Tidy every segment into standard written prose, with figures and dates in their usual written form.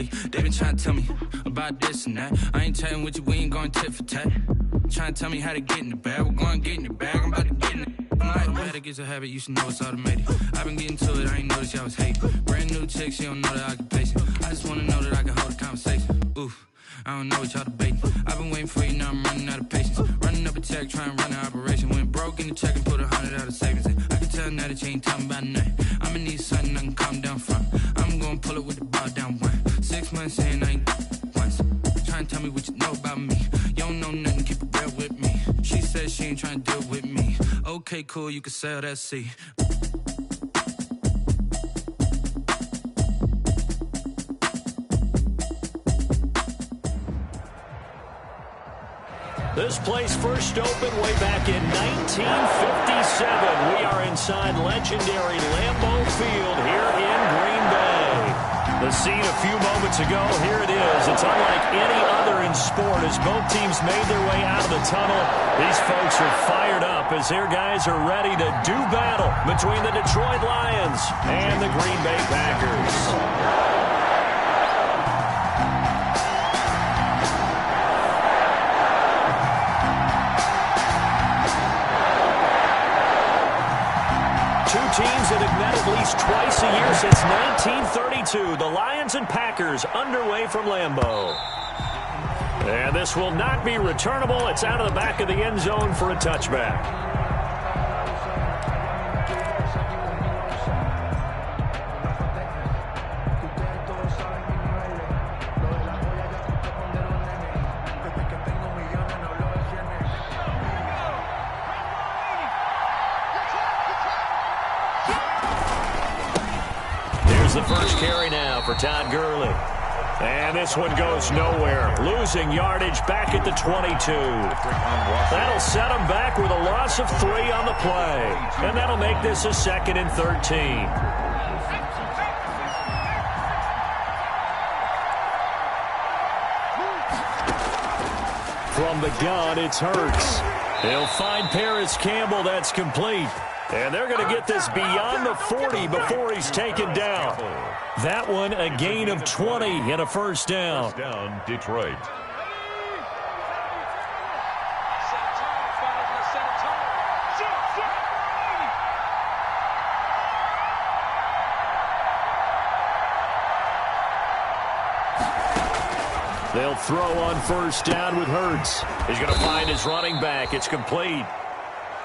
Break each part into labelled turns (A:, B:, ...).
A: bully. They been trying to tell me about this and that. I ain't chatting with you, we ain't going tit for tat. Trying to tell me how to get in the bag. We're going to get in the bag, I'm about to get in it. I'm like, better get your habit, you should know it's automated. I've been getting to it, I ain't noticed y'all was hating. Brand new chick, she don't know the occupation. I just wanna know that I can hold a conversation. Oof, I don't know what y'all debating. I've been waiting for you, now I'm running out of patience. Running up a check, trying to run an operation. Went broke in the check and put 100 out of savings in. I can tell now that you ain't talking about nothing. I'ma need something I can calm down from. I'm gonna pull it with the bar down one. 6 months in, I ain't once. Trying to tell me what you know about me. You don't know nothing, keep it real with me. She said she ain't trying to deal with me. Okay, cool, you can sell that seat.
B: This place first opened way back in 1957. We are inside legendary Lambeau Field here in Green Bay. The scene a few moments ago, here it is. It's unlike any other in sport as both teams made their way out of the tunnel. These folks are fired up as their guys are ready to do battle between the Detroit Lions and the Green Bay Packers. Teams that have met at least twice a year since 1932. The Lions and Packers underway from Lambeau. And this will not be returnable. It's out of the back of the end zone for a touchback. The first carry now for Todd Gurley. And this one goes nowhere. Losing yardage back at the 22. That'll set him back with a loss of 3 on the play. And that'll make this a 2nd and 13. From the gun, it's Hurts. He'll find Paris Campbell. That's complete. And they're going to get this beyond the 40 before he's taken down. That one, a gain of 20 and a first down.
C: First down, Detroit.
B: They'll throw on first down with Hurts. He's going to find his running back. It's complete.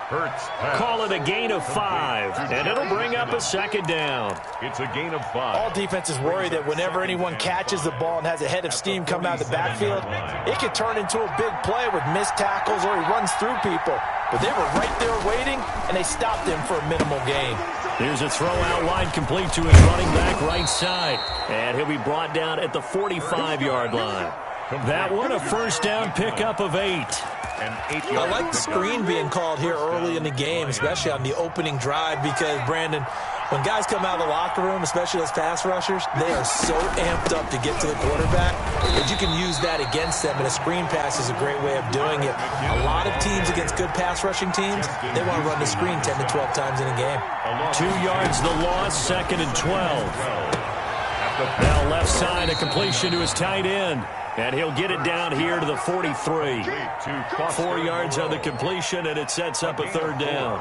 C: Hurts.
B: Call it a gain of 5, and it'll bring up a 2nd down.
C: It's a gain of 5.
D: All defenses worry that whenever anyone catches the ball and has a head of steam coming out of the backfield, it can turn into a big play with missed tackles or he runs through people. But they were right there waiting, and they stopped him for a minimal gain.
B: Here's a throw out wide complete to his running back right side. And he'll be brought down at the 45-yard line. That one, a first down pickup of 8.
D: I like the screen being called here early in the game, especially on the opening drive, because, Brandon, when guys come out of the locker room, especially those pass rushers, they are so amped up to get to the quarterback that you can use that against them, and a screen pass is a great way of doing it. A lot of teams against good pass rushing teams, they want to run the screen 10 to 12 times in a game.
B: 2 yards the loss, 2nd and 12. Now left side, a completion to his tight end. And he'll get it down here to the 43. 4 yards on the completion, and it sets up a 3rd down.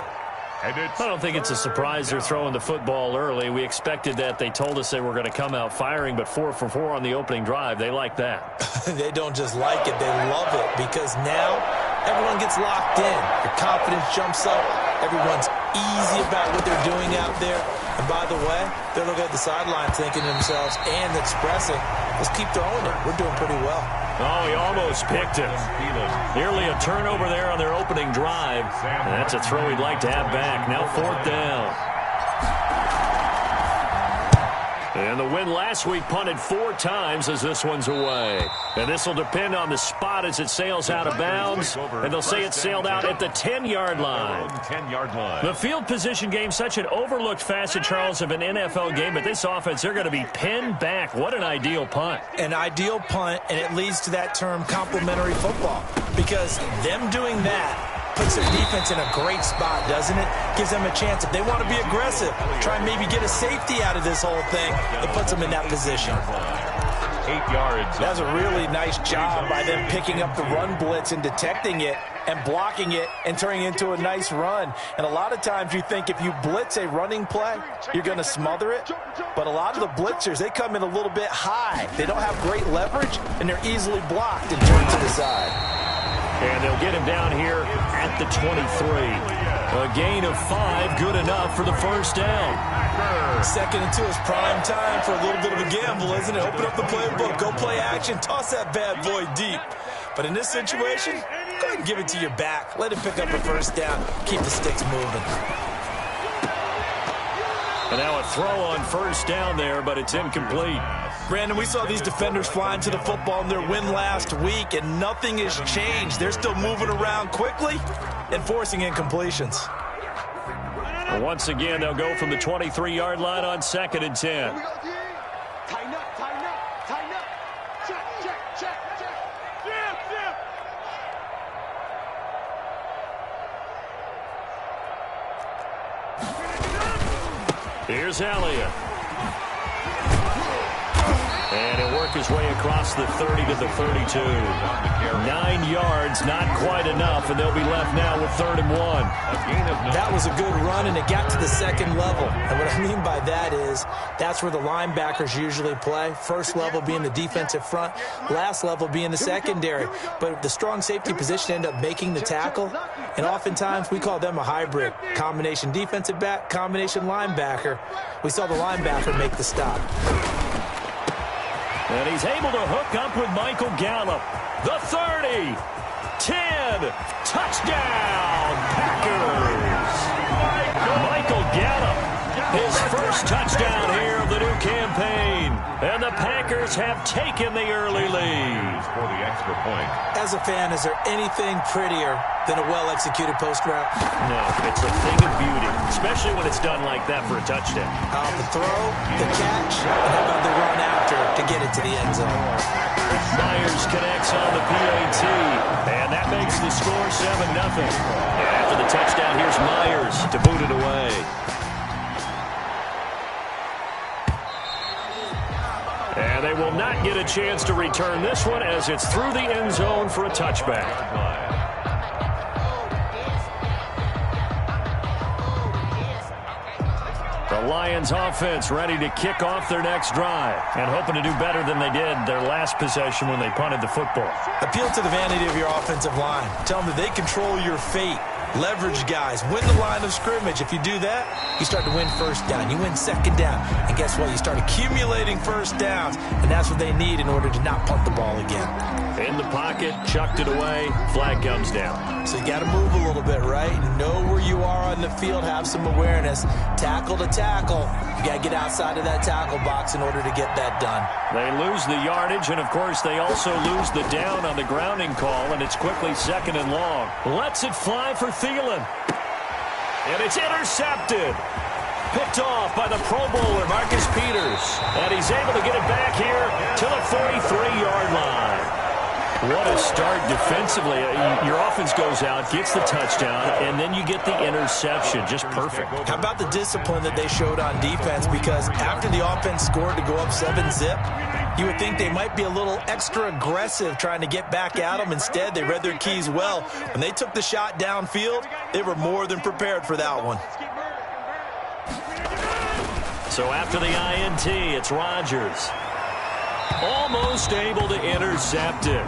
B: I don't think it's a surprise they're throwing the football early. We expected that. They told us they were going to come out firing, but 4 for 4 on the opening drive. They like that.
D: They don't just like it. They love it, because now everyone gets locked in. Your confidence jumps up. Everyone's easy about what they're doing out there. And by the way, they're looking at the sideline thinking to themselves and expressing, let's keep throwing it. We're doing pretty well.
B: Oh, he almost picked it. Nearly a turnover there on their opening drive. And that's a throw he'd like to have back. Now 4th down. And the win last week punted 4 times as this one's away. And this will depend on the spot as it sails out of bounds. And they'll say it sailed out at the 10-yard line. The field position game, such an overlooked facet, Charles, of an NFL game. But this offense, they're going to be pinned back. What an ideal punt.
D: An ideal punt, and it leads to that term complementary football. Because them doing that puts their defense in a great spot, doesn't it? Gives them a chance, if they want to be aggressive, try and maybe get a safety out of this whole thing. It puts them in that position.
C: 8 yards.
D: That's a really nice job by them picking up the run blitz and detecting it and blocking it and turning it into a nice run. And a lot of times you think if you blitz a running play, you're going to smother it. But a lot of the blitzers, they come in a little bit high. They don't have great leverage, and they're easily blocked and turned to the side.
B: And they'll get him down here at the 23. A gain of 5, good enough for the first down.
D: 2nd and 2 is prime time for a little bit of a gamble, isn't it? Open up the playbook, go play action, toss that bad boy deep. But in this situation, go ahead and give it to your back. Let him pick up a first down. Keep the sticks moving.
B: And now a throw on first down there, but it's incomplete.
D: Brandon, we saw these defenders flying to the football in their win last week, and nothing has changed. They're still moving around quickly and forcing incompletions.
B: Once again, they'll go from the 23-yard line on 2nd and 10. Here's Elliott. And he'll work his way across the 30 to the 32. 9 yards, not quite enough, and they'll be left now with 3rd and 1.
D: That was a good run, and it got to the 2nd level. And what I mean by that is that's where the linebackers usually play. First level being the defensive front, last level being the secondary. But the strong safety position ended up making the tackle, and oftentimes we call them a hybrid. Combination defensive back, combination linebacker. We saw the linebacker make the stop.
B: And he's able to hook up with Michael Gallup. The 30, 10, touchdown, Packers. Michael Gallup, his first touchdown here of the new campaign. And the Packers have taken the early lead.
C: For the extra point.
D: As a fan, is there anything prettier than a well-executed post route?
B: No, it's a thing of beauty, especially when it's done like that for a touchdown.
D: How the throw, the catch, and how about the run after to get it to the end zone?
B: Myers connects on the PAT, and that makes the score 7-0. And after the touchdown, here's Myers to boot it away. And they will not get a chance to return this one as it's through the end zone for a touchback. The Lions offense ready to kick off their next drive and hoping to do better than they did their last possession when they punted the football.
D: Appeal to the vanity of your offensive line. Tell them that they control your fate. Leverage guys. Win the line of scrimmage. If you do that, you start to win first down. You win 2nd down. And guess what? You start accumulating first downs. And that's what they need in order to not punt the ball again.
B: In the pocket, chucked it away, flag comes down.
D: So you got to move a little bit, right? Know where you are on the field, have some awareness. Tackle to tackle. You got to get outside of that tackle box in order to get that done.
B: They lose the yardage, and of course they also lose the down on the grounding call, and it's quickly 2nd and long. Lets it fly for Thielen. And it's intercepted. Picked off by the Pro Bowler, Marcus Peters. And he's able to get it back here to the 43-yard line. What a start defensively. Your offense goes out, gets the touchdown, and then you get the interception. Just perfect.
D: How about the discipline that they showed on defense? Because after the offense scored to go up 7-zip, you would think they might be a little extra aggressive trying to get back at them. Instead, they read their keys well. When they took the shot downfield, they were more than prepared for that one.
B: So after the INT, it's Rodgers. Almost able to intercept it.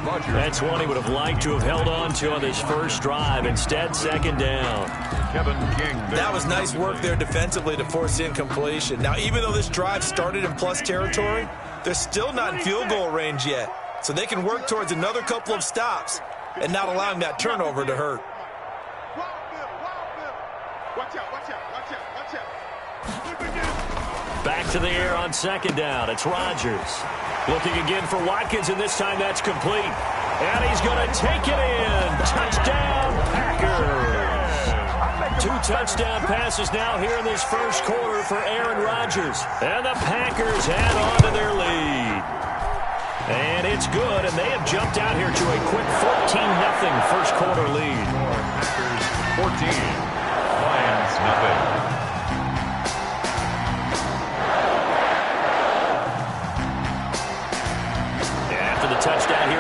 B: That's one he would have liked to have held on to on this first drive. Instead, 2nd down.
C: Kevin King.
D: That was nice work there defensively to force incompletion. Now, even though this drive started in plus territory, they're still not in field goal range yet. So they can work towards another couple of stops and not allowing that turnover to hurt.
B: Back to the air on 2nd down. It's Rodgers. Looking again for Watkins, and this time that's complete. And he's going to take it in. Touchdown, Packers. 2 touchdown passes now here in this first quarter for Aaron Rodgers. And the Packers add on to their lead. And it's good, and they have jumped out here to a quick 14-0 first quarter lead.
C: Packers 14. Lions 0.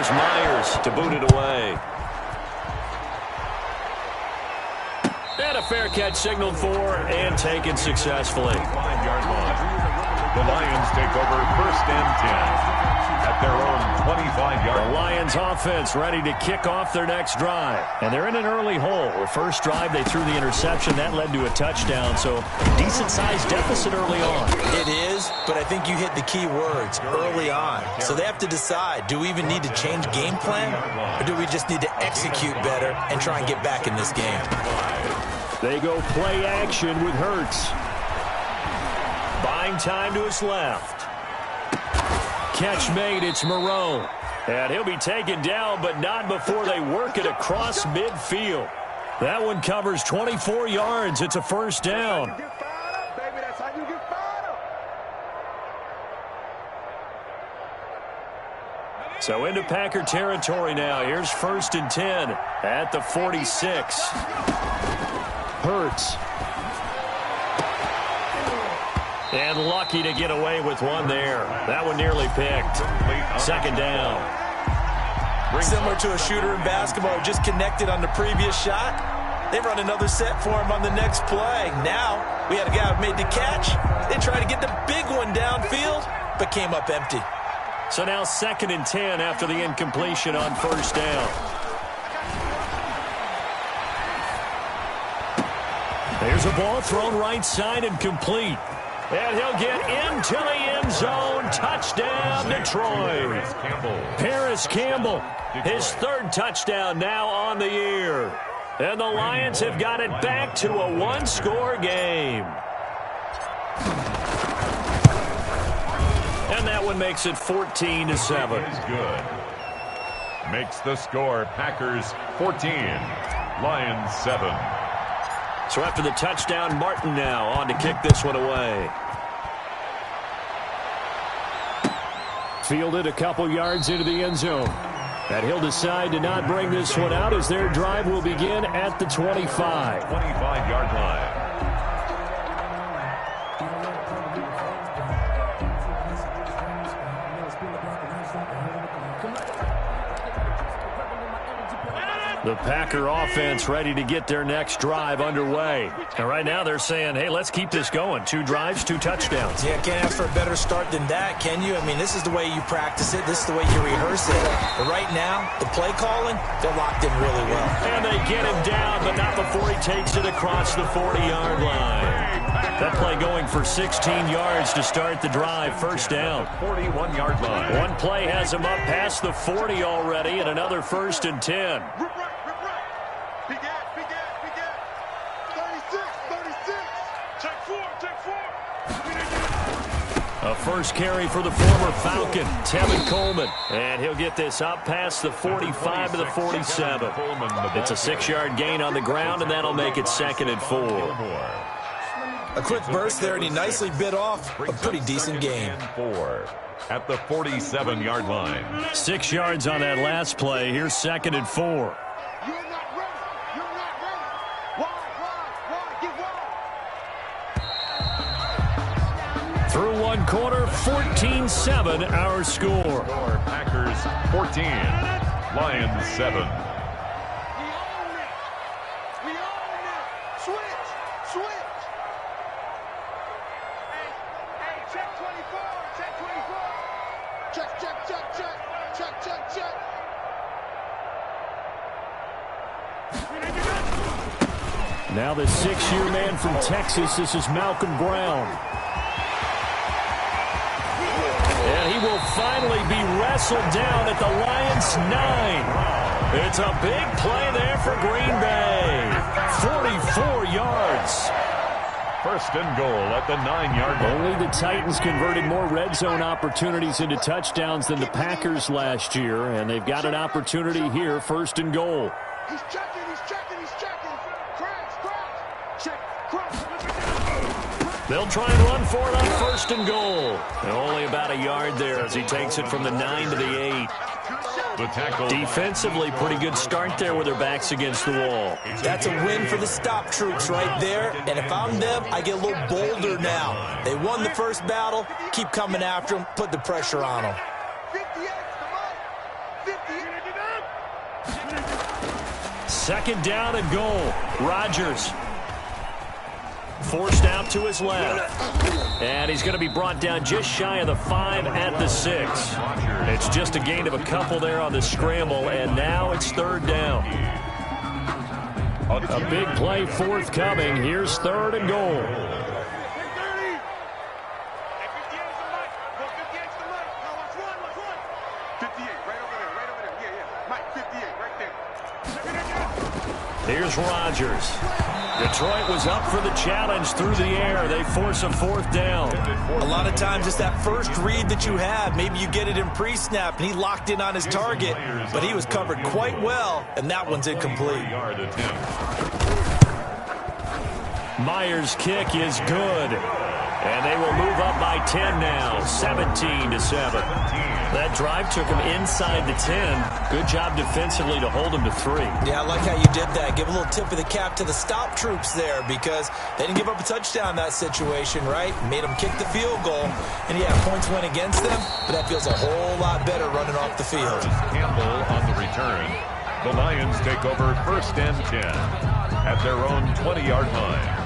B: Here's Myers to boot it away. And a fair catch signaled for and taken successfully.
C: 5-yard line. The Lions take over 1st and 10 at their own 25-yard.
B: The Lions offense ready to kick off their next drive. And they're in an early hole. The first drive, they threw the interception. That led to a touchdown, so decent-sized deficit early on.
D: It is, but I think you hit the key words, early on. So they have to decide, do we even need to change game plan, or do we just need to execute better and try and get back in this game?
B: They go play action with Hurts. Buying time to his left. Catch made, it's Moreau. And he'll be taken down, but not before they work it across midfield. That one covers 24 yards. It's a first down. So into Packer territory now. Here's 1st and 10 at the 46. Hurts. And lucky to get away with one there. That one nearly picked. Second down.
D: Similar to a shooter in basketball, just connected on the previous shot. They run another set for him on the next play. Now, we had a guy who made the catch. They tried to get the big one downfield, but came up empty.
B: So now 2nd and 10 after the incompletion on first down. There's a ball thrown right side and complete. And he'll get into the end zone. Touchdown, Detroit. Paris Campbell, his 3rd touchdown now on the year. And the Lions have got it back to a one-score game. And that one makes it 14-7.
C: Is good. Makes the score Packers 14, Lions 7.
B: So after the touchdown, Martin now on to kick this one away. Fielded a couple yards into the end zone. And he'll decide to not bring this one out as their drive will begin at the 25.
C: 25-yard line.
B: The Packer offense ready to get their next drive underway. And right now they're saying, hey, let's keep this going. 2 drives, 2 touchdowns.
D: Yeah, can't ask for a better start than that, can you? I mean, this is the way you practice it. This is the way you rehearse it. But right now, the play calling, they're locked in really well.
B: And they get him down, but not before he takes it across the 40-yard line. That play going for 16 yards to start the drive. First down.
C: 41-yard line.
B: One play has him up past the 40 already, and another 1st and 10. A first carry for the former Falcon, Tevin Coleman. And he'll get this up past the 45 to the 47. It's a 6-yard gain on the ground, and that'll make it 2nd and 4.
D: A quick burst there, and he nicely bit off a pretty decent gain.
C: 4 at the 47-yard line.
B: 6 yards on that last play. Here's 2nd and 4. Through one quarter, 14-7 our score.
C: Packers 14, Lions 7.
E: We own it. Switch. Hey, check 24. Check.
B: Now the 6-year man from Texas, this is Malcolm Brown. And he will finally be wrestled down at the Lions' 9. It's a big play there for Green Bay. 44 yards.
C: 1st and goal at the 9-yard line.
B: Only the Titans converted more red zone opportunities into touchdowns than the Packers last year, and they've got an opportunity here, 1st and goal.
E: He's checking. Crash.
B: They'll try and run for it on 1st and goal. And only about a yard there as he takes it from the 9 to the 8.
C: The tackle.
B: Defensively, pretty good start there with their backs against the wall.
D: That's a win for the stop troops right there. And if I'm them, I get a little bolder now. They won the first battle. Keep coming after them. Put the pressure on them.
B: Second down and goal. Rodgers forced out to his left. And he's going to be brought down just shy of the 5 at the 6. It's just a gain of a couple there on the scramble, and now it's third down. A big play forthcoming. Here's third and goal. Here's Rodgers. Detroit was up for the challenge through the air. They force a fourth down.
D: A lot of times it's that first read that you have. Maybe you get it in pre-snap, and he locked in on his target, but he was covered quite well, and that one's incomplete.
B: Myers' kick is good. And they will move up by 10 now, 17-7. That drive took them inside the 10. Good job defensively to hold them to 3.
D: Yeah, I like how you did that. Give a little tip of the cap to the stop troops there because they didn't give up a touchdown in that situation, right? Made them kick the field goal. And, yeah, points went against them, but that feels a whole lot better running off the field.
C: Campbell on the return. The Lions take over first and 10 at their own 20-yard line.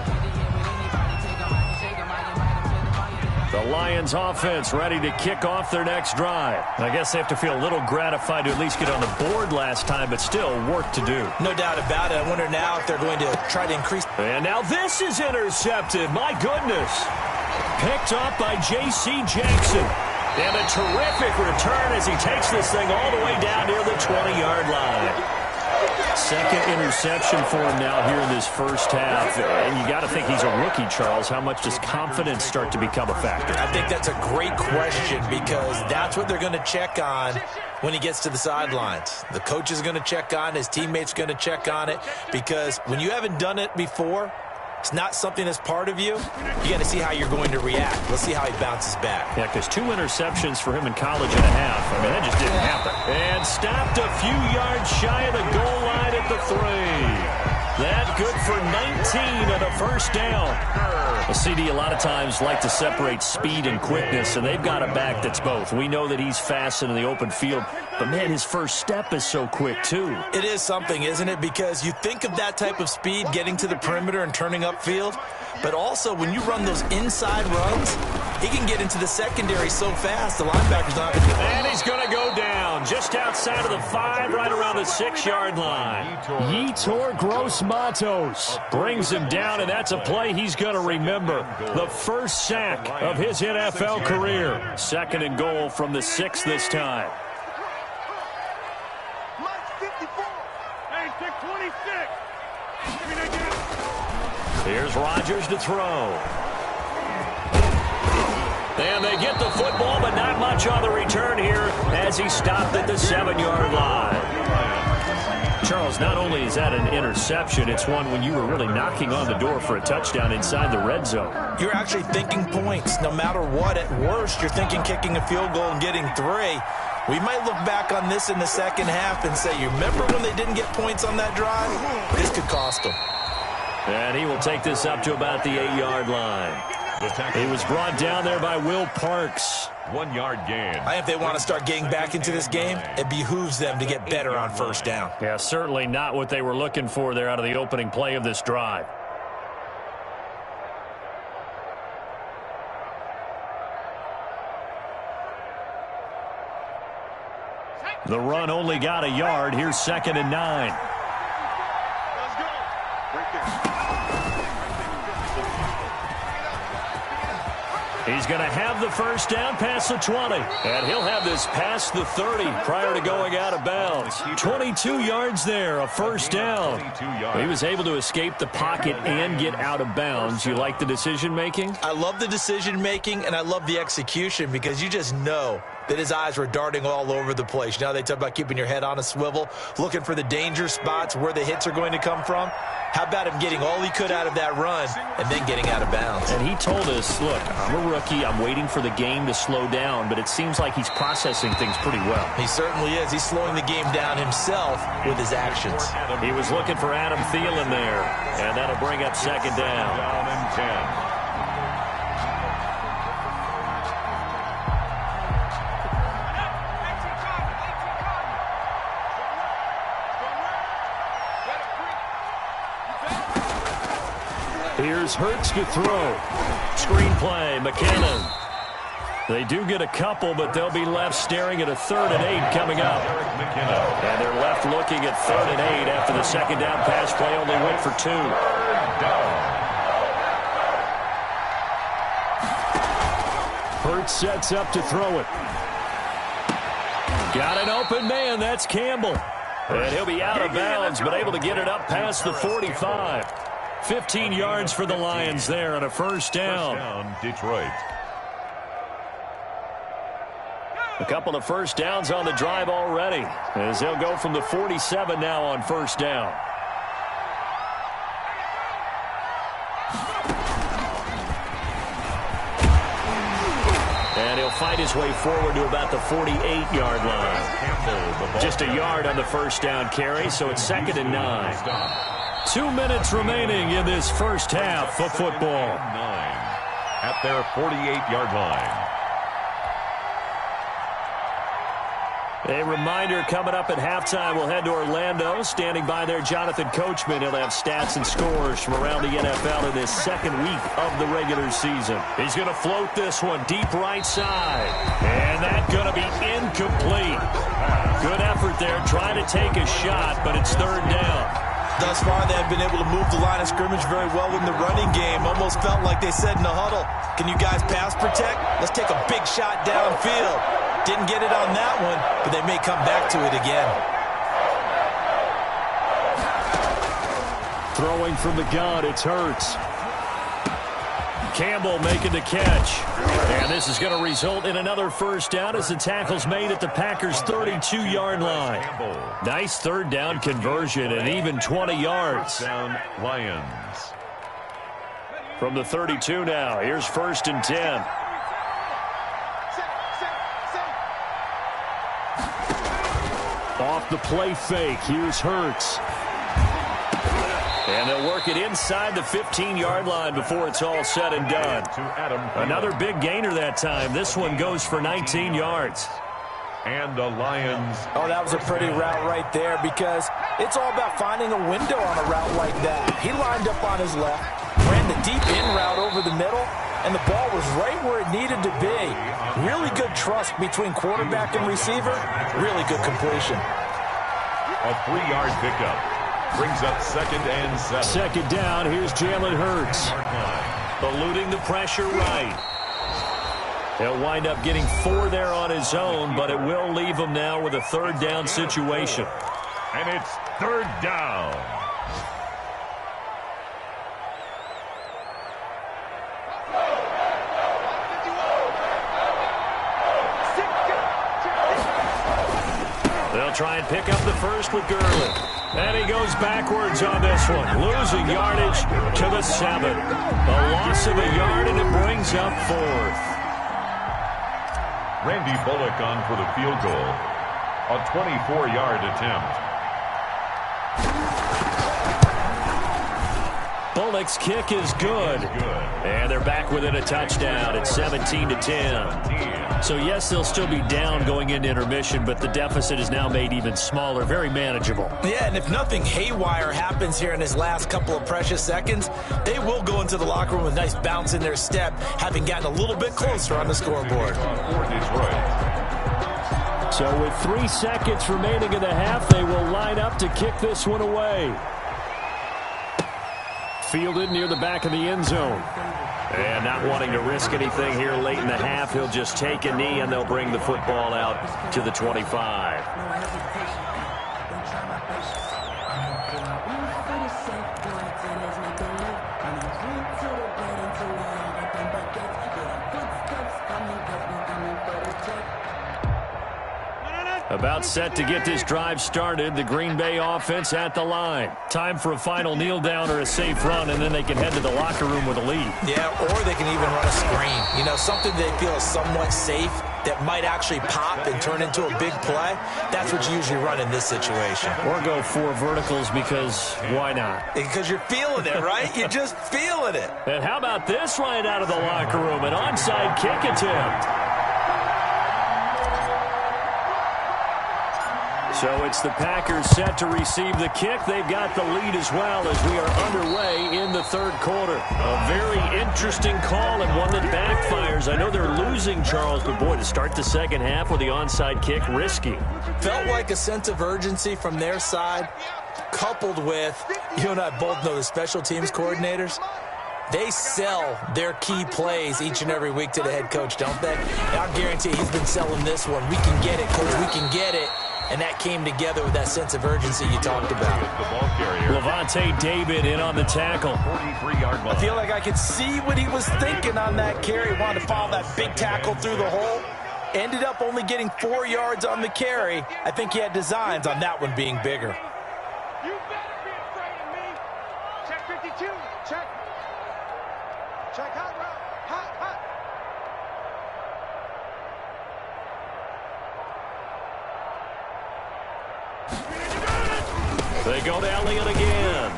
B: The Lions offense ready to kick off their next drive. I guess they have to feel a little gratified to at least get on the board last time, but still work to do.
D: No doubt about it. I wonder now if they're going to try to increase.
B: And now this is intercepted. My goodness. Picked up by J.C. Jackson. And a terrific return as he takes this thing all the way down near the 20-yard line. Second interception for him now here in this first half. And you got to think he's a rookie, Charles. How much does confidence start to become a factor?
D: I think that's a great question because that's what they're going to check on when he gets to the sidelines. The coach is going to check on it. His teammates are going to check on it because when you haven't done it before, it's not something that's part of you. You got to see how you're going to react. Let's see how he bounces back.
B: Yeah, because 2 interceptions for him in college and a half. I mean, that just didn't happen. And stopped a few yards shy of the goal line at the 3. That good for 19 and a first down. The CD a lot of times like to separate speed and quickness, and they've got a back that's both. We know that he's fast in the open field, but, man, his first step is so quick, too.
D: It is something, isn't it? Because you think of that type of speed, getting to the perimeter and turning upfield, but also when you run those inside runs, he can get into the secondary so fast, the linebacker's not going to do it.
B: And he's going to go down just outside of the 5, right around the 6-yard line. Yetur Gross-Matos brings him down, and that's a play he's going to remember. The first sack of his NFL career. Second and goal from the 6 this time. Here's Rodgers to throw. And they get the football, but not much on the return here as he stopped at the 7-yard line. Charles, not only is that an interception, it's one when you were really knocking on the door for a touchdown inside the red zone.
D: You're actually thinking points. No matter what, at worst, you're thinking kicking a field goal and getting 3. We might look back on this in the second half and say, you remember when they didn't get points on that drive? This could cost them.
B: And he will take this up to about the 8-yard line. He was brought down there by Will Parks.
C: 1-yard gain.
D: If they want to start getting back into this game, it behooves them to get better on first down.
B: Yeah, certainly not what they were looking for there out of the opening play of this drive. The run only got a yard. Here's 2nd and 9.
E: Let's go. Right there.
B: He's going to have the first down past the 20. And he'll have this past the 30 prior to going out of bounds. 22 yards there, a first down. He was able to escape the pocket and get out of bounds. You like the decision-making?
D: I love the decision-making, and I love the execution because you just know that his eyes were darting all over the place. Now they talk about keeping your head on a swivel, looking for the danger spots where the hits are going to come from. How about him getting all he could out of that run and then getting out of bounds?
B: And he told us, look, I'm a rookie. I'm waiting for the game to slow down, but it seems like he's processing things pretty well.
D: He certainly is. He's slowing the game down himself with his actions.
B: He was looking for Adam Thielen there, and that'll bring up 2nd down.
C: Down and 10.
B: Here's Hurts to throw. Screenplay, McKinnon. They do get a couple, but they'll be left staring at a 3rd and 8 coming up. And they're left looking at 3rd and 8 after the second down pass play only went for 2. Hurts sets up to throw it. Got an open man. That's Campbell. And he'll be out of bounds, but able to get it up past the 45. 15 yards for the Lions there on a first down.
C: Detroit.
B: A couple of first downs on the drive already, as they'll go from the 47 now on first down. And he'll fight his way forward to about the 48-yard line. Just a yard on the first down carry, so it's 2nd and 9. 2 minutes remaining in this first half of football.
C: 9 at their 48-yard line.
B: A reminder coming up at halftime, we'll head to Orlando. Standing by there, Jonathan Coachman. He'll have stats and scores from around the NFL in this second week of the regular season. He's going to float this one deep right side. And that's going to be incomplete. Good effort there, trying to take a shot, but it's 3rd down.
D: Thus far, they have been able to move the line of scrimmage very well in the running game. Almost felt like they said in the huddle, can you guys pass protect? Let's take a big shot downfield. Didn't get it on that one, but they may come back to it again.
B: Throwing from the gun, it's Hurts. Campbell making the catch. And this is going to result in another first down as the tackle's made at the Packers' 32-yard line. Nice 3rd down conversion and even 20 yards.
C: Down Lions.
B: From the 32 now, here's 1st and 10. Off the play fake, here's Hurts. And they'll work it inside the 15-yard line before it's all said and done. Another big gainer that time. This one goes for 19 yards.
C: And the Lions.
D: Oh, that was a pretty route right there because it's all about finding a window on a route like that. He lined up on his left, ran the deep in route over the middle, and the ball was right where it needed to be. Really good trust between quarterback and receiver. Really good completion.
C: A 3-yard pickup. Brings up 2nd and 7.
B: Second down, here's Jalen Hurts. Eluding the pressure right. He'll wind up getting 4 there on his own, but it will leave him now with a 3rd down situation.
C: And it's 3rd down.
B: They'll try and pick up the first with Gurley. And he goes backwards on this one, losing yardage to the 7. A loss of a yard, and it brings up 4th.
C: Randy Bullock on for the field goal. A 24-yard attempt.
B: Bullock's kick is good. And they're back within a touchdown at 17-10. So, yes, they'll still be down going into intermission, but the deficit is now made even smaller, very manageable.
D: Yeah, and if nothing haywire happens here in his last couple of precious seconds, they will go into the locker room with a nice bounce in their step, having gotten a little bit closer on the scoreboard.
B: So with 3 seconds remaining in the half, they will line up to kick this one away. Fielded near the back of the end zone. And not wanting to risk anything here late in the half, he'll just take a knee and they'll bring the football out to the 25. About set to get this drive started. The Green Bay offense at the line. Time for a final kneel down or a safe run, and then they can head to the locker room with a lead.
D: Yeah, or they can even run a screen. You know, something they feel is somewhat safe that might actually pop and turn into a big play. That's what you usually run in this situation.
B: Or go 4 verticals because why not?
D: Because you're feeling it, right? You're just feeling it.
B: And how about this right out of the locker room? An onside kick attempt. So it's the Packers set to receive the kick. They've got the lead as well as we are underway in the third quarter. A very interesting call and one that backfires. I know they're losing, Charles, but boy, to start the second half with the onside kick, risky.
D: Felt like a sense of urgency from their side, coupled with, you and I both know the special teams coordinators, they sell their key plays each and every week to the head coach, don't they? And I guarantee he's been selling this one. We can get it, coach, we can get it. And that came together with that sense of urgency you talked about.
B: Levante David in on the tackle.
C: 43-yard line.
D: I feel like I could see what he was thinking on that carry. Wanted to follow that big tackle through the hole. Ended up only getting 4 yards on the carry. I think he had designs on that one being bigger.
E: You better be afraid of me. Check 52. Check. Check hot route. Hot, hot.
B: They go to Elliott again.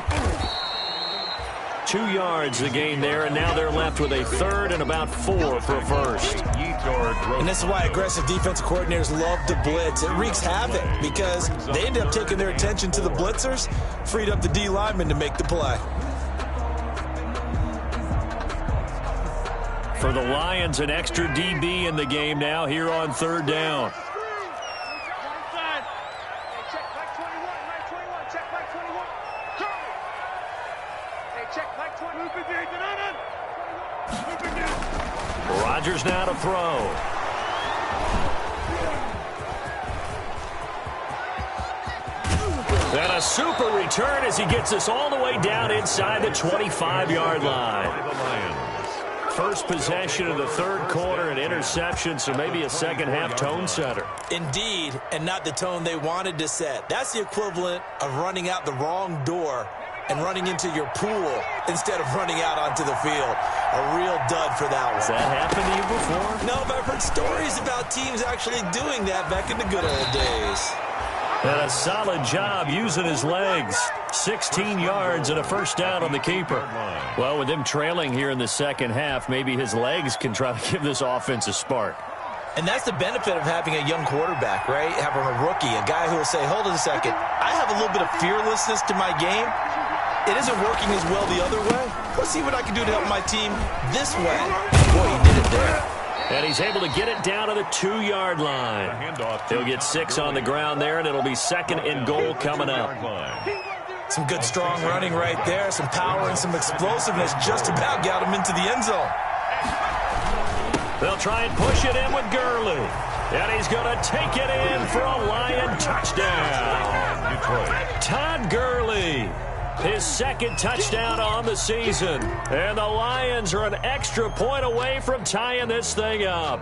B: 2 yards the gain there, and now they're left with a third and about 4 for a first.
D: And this is why aggressive defensive coordinators love to blitz. It wreaks havoc because they end up taking their attention to the blitzers, freed up the D lineman to make the play.
B: For the Lions, an extra DB in the game now here on third down. Rodgers now to throw. And a super return as he gets us all the way down inside the 25-yard line. First possession of the third quarter, an interception, so maybe a second-half tone setter.
D: Indeed, and not the tone they wanted to set. That's the equivalent of running out the wrong door and running into your pool instead of running out onto the field. A real dud for that one.
B: Has that happened to you before?
D: No, but I've heard stories about teams actually doing that back in the good old days.
B: And a solid job using his legs. 16 yards and a first down on the keeper. Well, with him trailing here in the second half, maybe his legs can try to give this offense a spark.
D: And that's the benefit of having a young quarterback, right? Having a rookie, a guy who will say, hold on a second, I have a little bit of fearlessness to my game. It isn't working as well the other way. Let's see what I can do to help my team this way. Boy, he did it there.
B: And he's able to get it down to the 2-yard line. He'll get 6 on the ground there, and it'll be second and goal coming up.
D: Some good, strong running right there. Some power and some explosiveness just about got him into the end zone.
B: They'll try and push it in with Gurley. And he's going to take it in for a Lion touchdown. Todd Gurley, his second touchdown on the season. And the Lions are an extra point away from tying this thing up.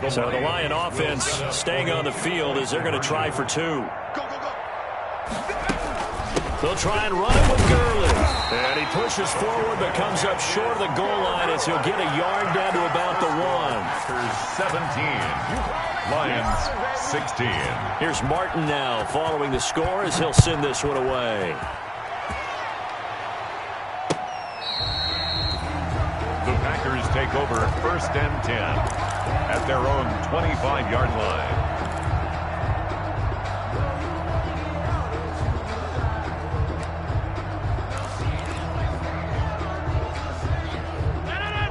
B: So the Lion offense staying on the field as they're going to try for 2. They'll try and run it with Gurley. And he pushes forward but comes up short of the goal line as he'll get a yard down to about the 1.
C: 17. Lions 16.
B: Here's Martin now following the score as he'll send this one away.
C: The Packers take over first and 10 at their own 25-yard line.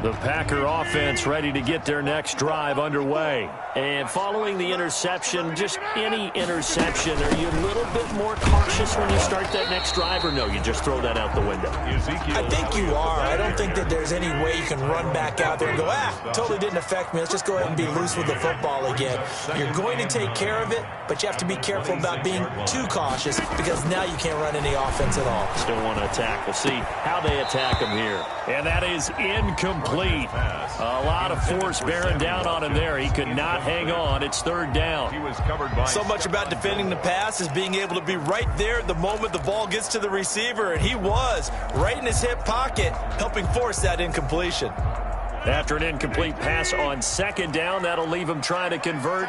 B: The Packer offense ready to get their next drive underway. And following the interception, just any interception, are you a little bit more cautious when you start that next drive, or no, you just throw that out the window?
D: I think you are. I don't think that there's any way you can run back out there and go, totally didn't affect me. Let's just go ahead and be loose with the football again. You're going to take care of it, but you have to be careful about being too cautious because now you can't run any offense at all.
B: Still want to attack. We'll see how they attack him here. And that is incomplete. A lot of force bearing down on him there. He could not hang on. It's third down.
C: He was covered by
D: so much about defending the pass is being able to be right there at the moment the ball gets to the receiver, and he was right in his hip pocket, helping force that incompletion.
B: After an incomplete pass on second down, that'll leave him trying to convert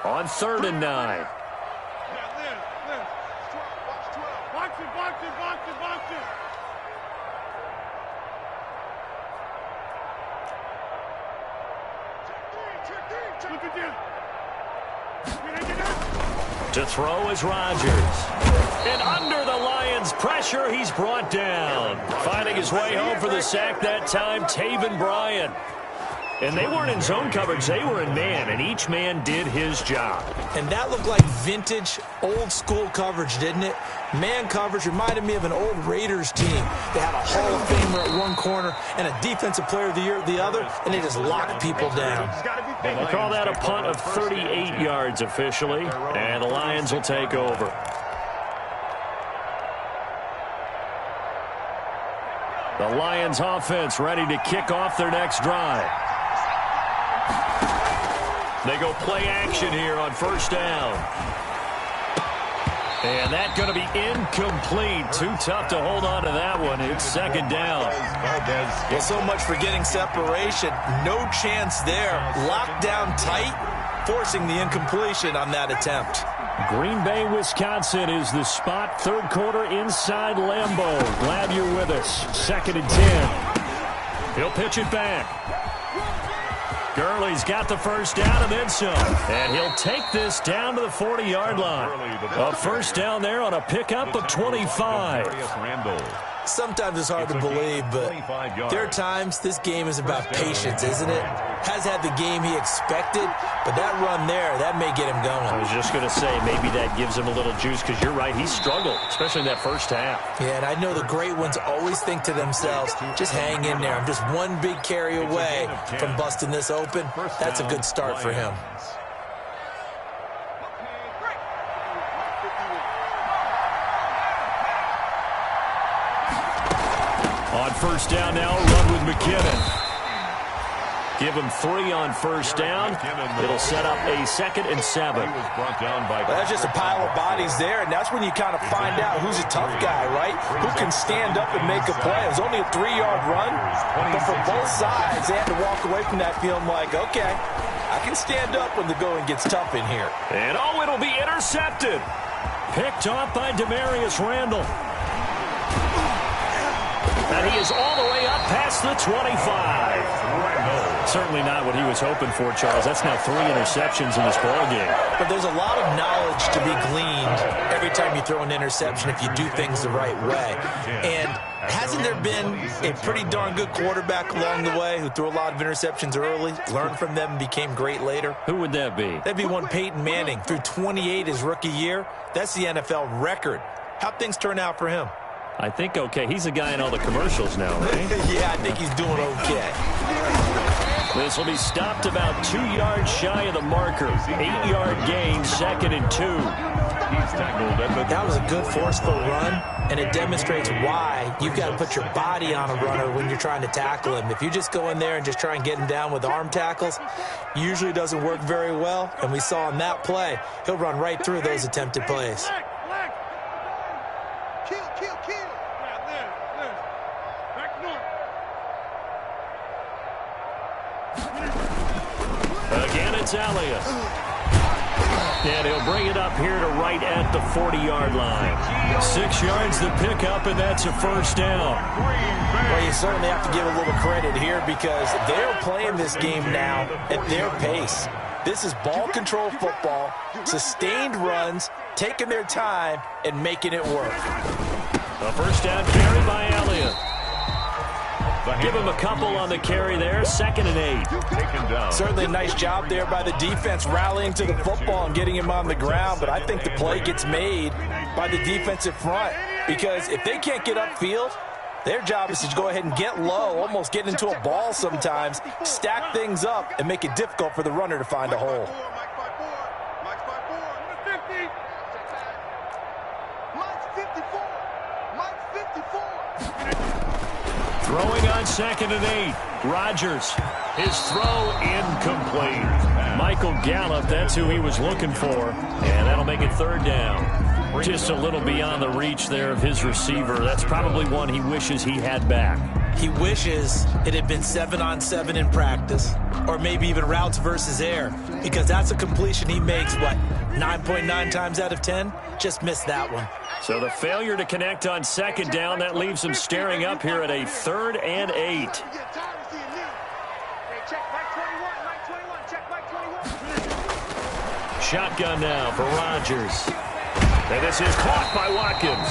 B: on 3rd and 9. To throw is Rodgers. And under the Lions' pressure, he's brought down. Finding his way home for the sack that time, Taven Bryan. And they weren't in zone coverage, they were in man, and each man did his job.
D: And that looked like vintage, old-school coverage, didn't it? Man coverage reminded me of an old Raiders team. They had a Hall of Famer at one corner and a Defensive Player of the Year at the other, and they just locked people down.
B: We'll call that a punt of 38 yards officially, and the Lions will take over. The Lions offense ready to kick off their next drive. They go play action here on first down. And that's going to be incomplete. Too tough to hold on to that one. It's second down.
D: Well, so much for getting separation. No chance there. Locked down tight, forcing the incompletion on that attempt.
B: Green Bay, Wisconsin is the spot. Third quarter inside Lambeau. Glad you're with us. 2nd and 10. He'll pitch it back. Gurley's got the first down and then some. And he'll take this down to the 40-yard line. A first down there on a pickup of 25.
D: Sometimes it's hard to believe, but there are times this game is about patience, isn't it? Has had the game he expected, but that run there, that may get him going.
B: I was just going to say, maybe that gives him a little juice, because you're right, he struggled, especially in that first half.
D: Yeah, and I know the great ones always think to themselves, just hang in there. I'm just one big carry away from busting this open. That's a good start for him.
B: On first down now, run with McKinnon. Give him 3 on first down. It'll set up a 2nd and 7.
D: Well, that's just a pile of bodies there, and that's when you kind of find out who's a tough guy, right? Who can stand up and make a play. It was only a 3-yard run, but for both sides, they had to walk away from that feeling like, okay, I can stand up when the going gets tough in here.
B: And oh, it'll be intercepted. Picked off by Demarius Randall. And he is all the way up past the 25. Certainly not what he was hoping for, Charles. That's now 3 interceptions in this ballgame.
D: But there's a lot of knowledge to be gleaned every time you throw an interception if you do things the right way. And hasn't there been a pretty darn good quarterback along the way who threw a lot of interceptions early, learned from them, and became great later?
B: Who would that be?
D: That'd be one Peyton Manning. Threw 28 his rookie year. That's the NFL record. How'd things turn out for him?
B: I think okay. He's a guy in all the commercials now, right?
D: Yeah, I think he's doing okay.
B: This will be stopped about 2 yards shy of the marker. 8-yard gain, 2nd and 2.
D: That was a good forceful run, and it demonstrates why you've got to put your body on a runner when you're trying to tackle him. If you just go in there and just try and get him down with arm tackles, usually doesn't work very well, and we saw on that play, he'll run right through those attempted plays.
B: Again, it's Elliott. And he'll bring it up here to right at the 40-yard line. 6 yards to pick up, and that's a first down.
D: Well, you certainly have to give a little credit here because they're playing this game now at their pace. This is ball control football, sustained runs, taking their time, and making it work.
B: A first down carry by Elliott. Give him a couple on the carry there. 2nd and 8.
D: Certainly a nice job there by the defense rallying to the football and getting him on the ground, but I think the play gets made by the defensive front because if they can't get upfield, their job is to go ahead and get low, almost get into a ball sometimes, stack things up, and make it difficult for the runner to find a hole.
B: Throwing on 2nd and 8. Rodgers. His throw incomplete. Michael Gallup, that's who he was looking for. And that'll make it 3rd down. Just a little beyond the reach there of his receiver. That's probably one he wishes he had back.
D: He wishes it had been 7-on-7 in practice, or maybe even routes versus air, because that's a completion he makes, 9.9 times out of 10? Just missed that one.
B: So the failure to connect on 2nd down, that leaves him staring up here at a 3rd and 8.
E: Check Mike 21, Mike 21, check Mike 21.
B: shotgun now for Rodgers. And this is caught by Watkins.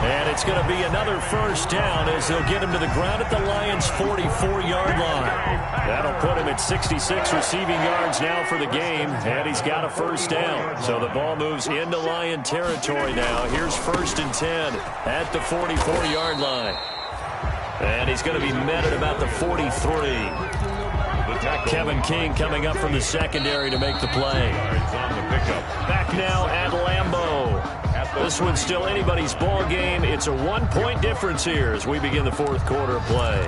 B: And it's going to be another first down as they'll get him to the ground at the Lions' 44-yard line. That'll put him at 66 receiving yards now for the game, and he's got a first down. So the ball moves into Lion territory now. Here's 1st and 10 at the 44-yard line. And he's going to be met at about the 43. Kevin King coming up from the secondary to make the play. Back now at Lambeau. This one's still anybody's ball game. It's a 1-point difference here as we begin the 4th quarter play.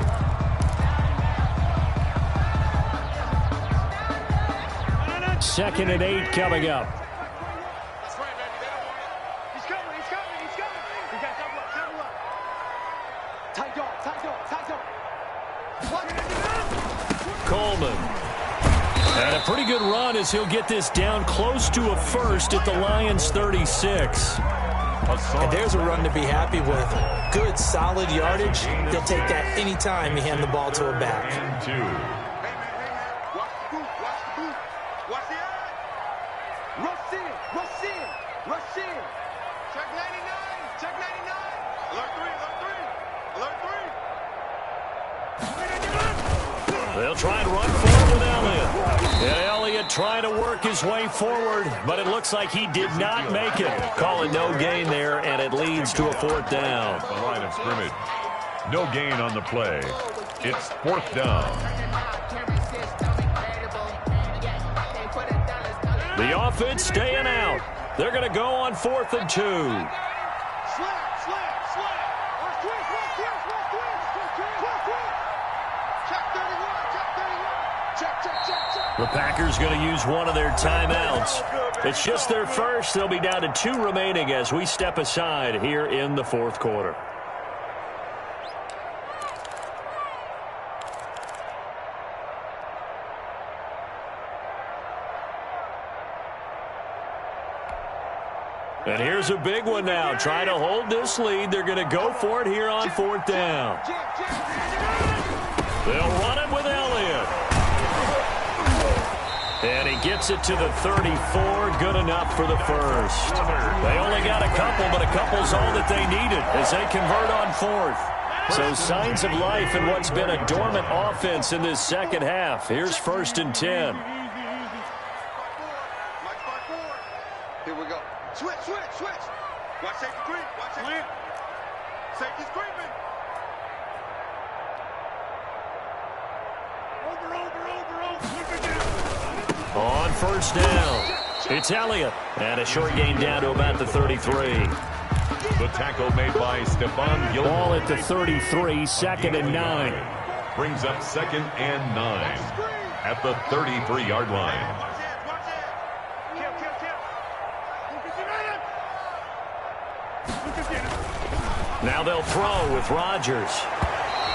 B: Second and 8 coming up.
E: That's right, baby. They don't want it. He's coming. He's coming. He's coming. We got double up. Double up. Tight dog. Tight dog. Tight dog.
B: Coleman. And a pretty good run as he'll get this down close to a first at the Lions' 36.
D: And there's a run to be happy with. Good, solid yardage. He'll take that any time you hand the ball to a back.
E: Hey, man. Watch the boot. Watch the boot. Watch the eye. Rush in. Rush in. Rush in. Check 99. Check 99. Alert 3. Alert 3.
B: They'll try and run forward with Elliott. And Elliott trying to work his way forward, but it looks like he did not make it. Calling no gain there, and it leads to a 4th down.
C: The line of scrimmage. No gain on the play. It's 4th down.
B: The offense staying out. They're going to go on 4th and 2.
E: Slap.
B: The Packers going to use one of their timeouts. It's just their first. They'll be down to 2 remaining as we step aside here in the 4th quarter. And here's a big one now. Trying to hold this lead. They're going to go for it here on 4th down. They'll run it with Elliott. And he gets it to the 34. Good enough for the first. They only got a couple, but a couple's all that they needed as they convert on 4th. So signs of life in what's been a dormant offense in this second half. Here's 1st and 10.
E: Here we go. Switch. Watch safety creep. Watch safety. Safety's creeping. Over.
B: On 1st down, it's Elliott. And a short gain down to about the 33.
C: The tackle made by Stephon Gilmore.
B: Ball at the 33, 2nd and 9.
C: Brings up 2nd and 9 at the 33-yard line.
E: Watch it. Kill.
B: Now they'll throw with Rodgers.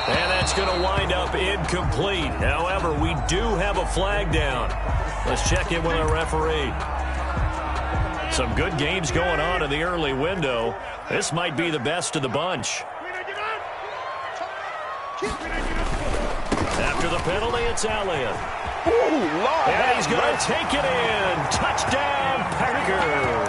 B: And that's going to wind up incomplete. However, we do have a flag down. Let's check in with our referee. Some good games going on in the early window. This might be the best of the bunch. After the penalty, it's Elliott. And he's going to take it in. Touchdown, Packers.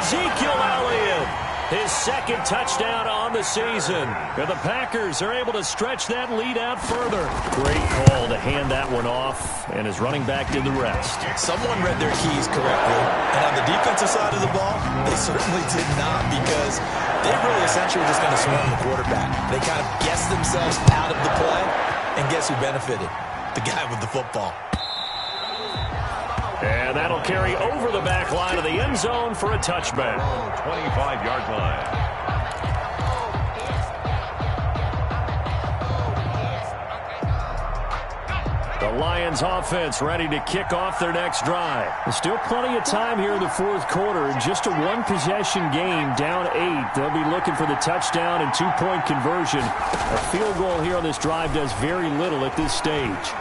B: Ezekiel Elliott. His 2nd touchdown on the season. And the Packers are able to stretch that lead out further. Great call to hand that one off, and his running back did the rest.
D: Someone read their keys correctly. And on the defensive side of the ball, they certainly did not, because they really essentially were just going to swarm the quarterback. They kind of guessed themselves out of the play, and guess who benefited? The guy with the football.
B: And that'll carry over the back line of the end zone for a touchback.
C: 25-yard line.
B: The Lions offense ready to kick off their next drive. There's still plenty of time here in the 4th quarter. Just a 1-possession game, down 8. They'll be looking for the touchdown and 2-point conversion. A field goal here on this drive does very little at this stage.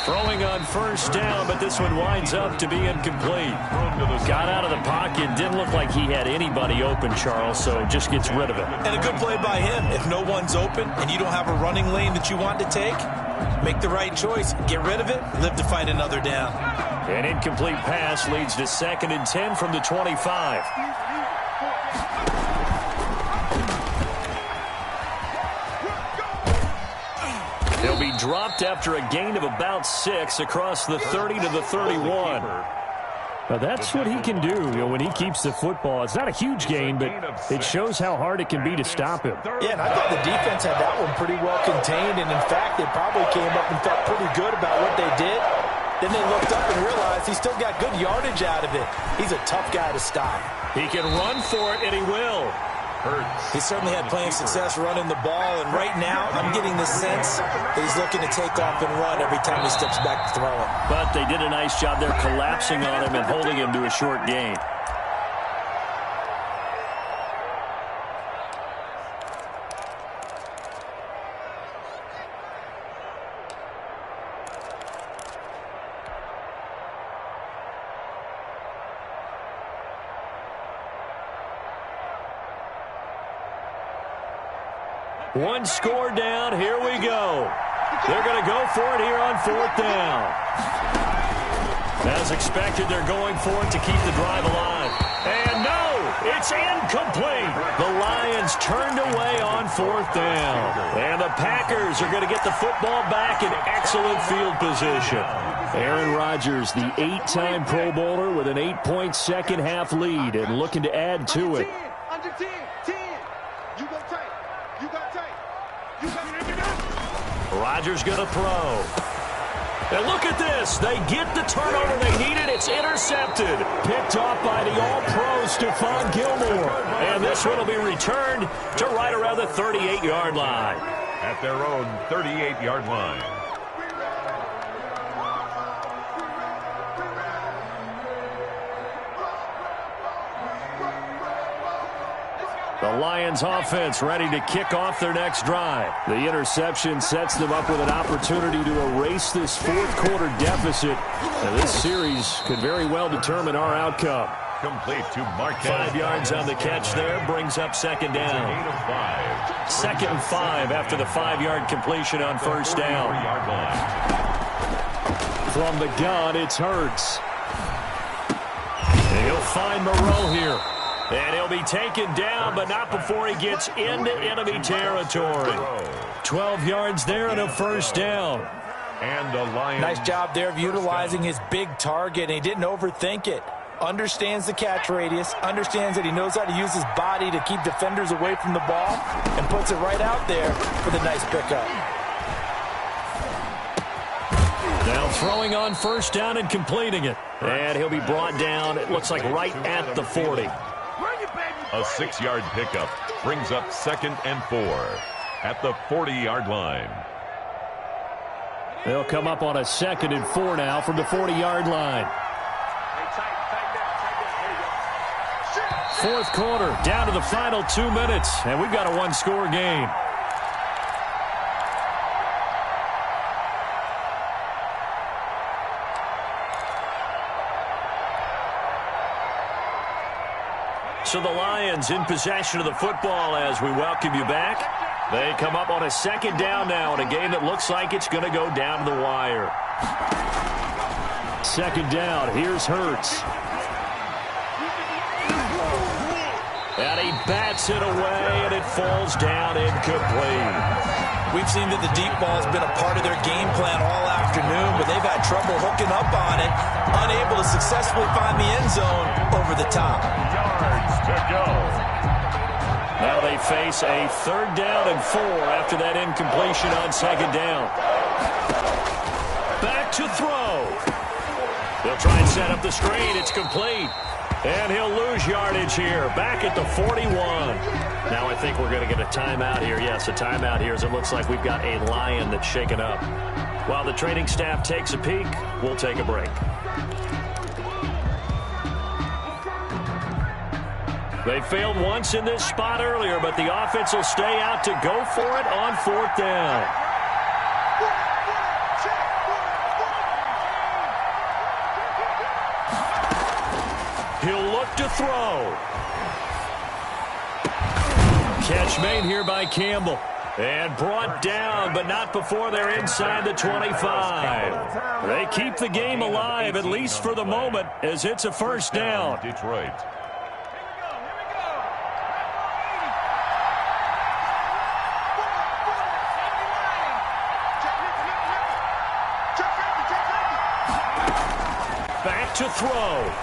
B: Throwing on first down, but this one winds up to be incomplete. Got out of the pocket. Didn't look like he had anybody open, Charles, so just gets rid of it.
D: And a good play by him. If no one's open and you don't have a running lane that you want to take, make the right choice. Get rid of it. Live to find another down.
B: An incomplete pass leads to 2nd and 10 from the 25. He'll be dropped after a gain of about 6 across the 30 to the 31. Now that's what he can do, when he keeps the football. It's not a huge gain, but it shows how hard it can be to stop him.
D: Yeah, and I thought the defense had that one pretty well contained, and in fact, they probably came up and felt pretty good about what they did. Then they looked up and realized he still got good yardage out of it. He's a tough guy to stop.
B: He can run for it, and he will.
D: He certainly had plenty of success running the ball, and right now I'm getting the sense that he's looking to take off and run every time he steps back to throw it.
B: But they did a nice job there collapsing on him and holding him to a short gain. One score down. Here we go. They're going to go for it here on 4th down. As expected, they're going for it to keep the drive alive. And no, it's incomplete. The Lions turned away on 4th down. And the Packers are going to get the football back in excellent field position. Aaron Rodgers, the 8-time Pro Bowler with an 8-point second-half lead and looking to add to it.
E: Under 10. You go tight. You got tight. You got it.
B: Rodgers going to throw. And look at this. They get the turnover they needed. It's intercepted. Picked off by the All-Pro Stephon Gilmore. And this one will be returned to right around the 38-yard line.
C: At their own 38-yard line.
B: The Lions offense ready to kick off their next drive. The interception sets them up with an opportunity to erase this fourth-quarter deficit. And this series could very well determine our outcome.
C: Complete to Marquez.
B: 5 yards on the catch there, brings up 2nd down. 2nd and 5 after the 5-yard completion on first down. From the gun, it's Hurts. And he'll find Moreau here. And he'll be taken down, but not before he gets into enemy territory. 12 yards there and a first down.
C: And the Lions.
D: Nice job there of utilizing his big target, and he didn't overthink it. Understands the catch radius, understands that he knows how to use his body to keep defenders away from the ball, and puts it right out there for the nice pickup.
B: Now throwing on first down and completing it. And he'll be brought down, it looks like right at the 40.
C: A 6-yard pickup brings up 2nd and 4 at the 40-yard line.
B: They'll come up on a 2nd and 4 now from the 40-yard line. Fourth quarter, down to the final 2 minutes, and we've got a one-score game. So the Lions in possession of the football as we welcome you back. They come up on a 2nd down now in a game that looks like it's going to go down to the wire. 2nd down, here's Hurts. And he bats it away, and it falls down incomplete.
D: We've seen that the deep ball has been a part of their game plan all afternoon, but they've had trouble hooking up on it, unable to successfully find the end zone over the top.
C: Yards to go.
B: Now they face a 3rd down and 4 after that incompletion on 2nd down. Back to throw. They'll try and set up the screen. It's complete. And he'll lose yardage here, back at the 41. Now I think we're going to get a timeout here. Yes, a timeout here as it looks like we've got a Lion that's shaken up. While the training staff takes a peek, we'll take a break. They failed once in this spot earlier, but the offense will stay out to go for it on 4th down. He'll look to throw. Catch made here by Campbell. And brought down, but not before they're inside the 25. They keep the game alive, at least for the moment, as it's a first down.
C: Detroit.
B: Back to throw.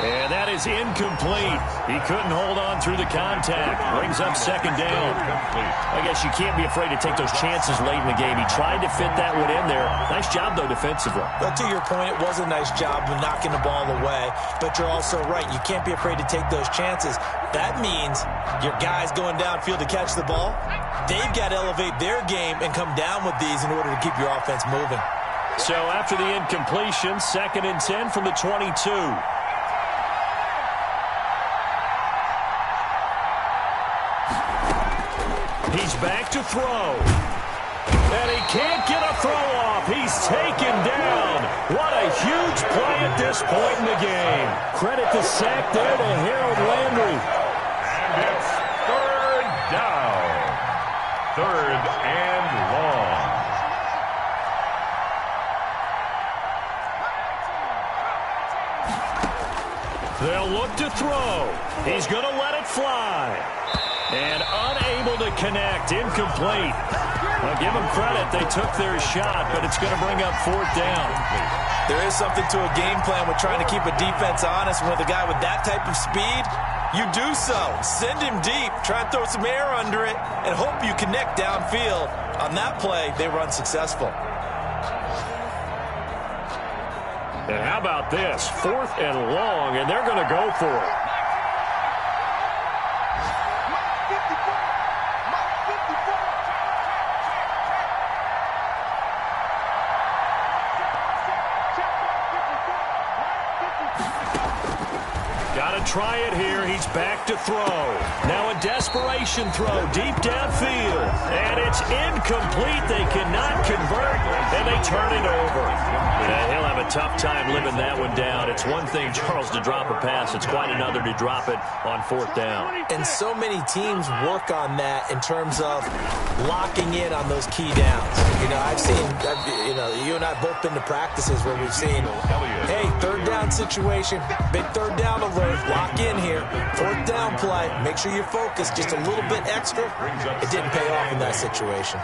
B: And that is incomplete. He couldn't hold on through the contact. Brings up second down. I guess you can't be afraid to take those chances late in the game. He tried to fit that one in there. Nice job, though, defensively.
D: But to your point, it was a nice job of knocking the ball away. But you're also right. You can't be afraid to take those chances. That means your guys going downfield to catch the ball, they've got to elevate their game and come down with these in order to keep your offense moving.
B: So after the incompletion, 2nd and 10 from the 22. He's back to throw. And he can't get a throw off. He's taken down. What a huge play at this point in the game. Credit the sack there to Harold Landry.
C: And it's 3rd down. 3rd and long.
B: They'll look to throw. He's going to let it fly. And unable to connect. Incomplete. I'll give them credit. They took their shot, but it's going to bring up 4th down.
D: There is something to a game plan with trying to keep a defense honest. With a guy with that type of speed, you do so. Send him deep. Try and throw some air under it and hope you connect downfield. On that play, they were unsuccessful.
B: And how about this? 4th and long, and they're going to go for it. Try it here. He's back to throw. Now a desperation throw deep downfield. And it's incomplete. They cannot convert, and they turn it over. And he'll have a tough time living that one down. It's one thing, Charles, to drop a pass. It's quite another to drop it on 4th down.
D: And so many teams work on that in terms of locking in on those key downs. I've seen, you and I have both been to practices where we've seen, hey, 3rd down situation, big 3rd down alert, lock in here, 4th down play, make sure you're focused just a little bit extra. It didn't pay off in that situation.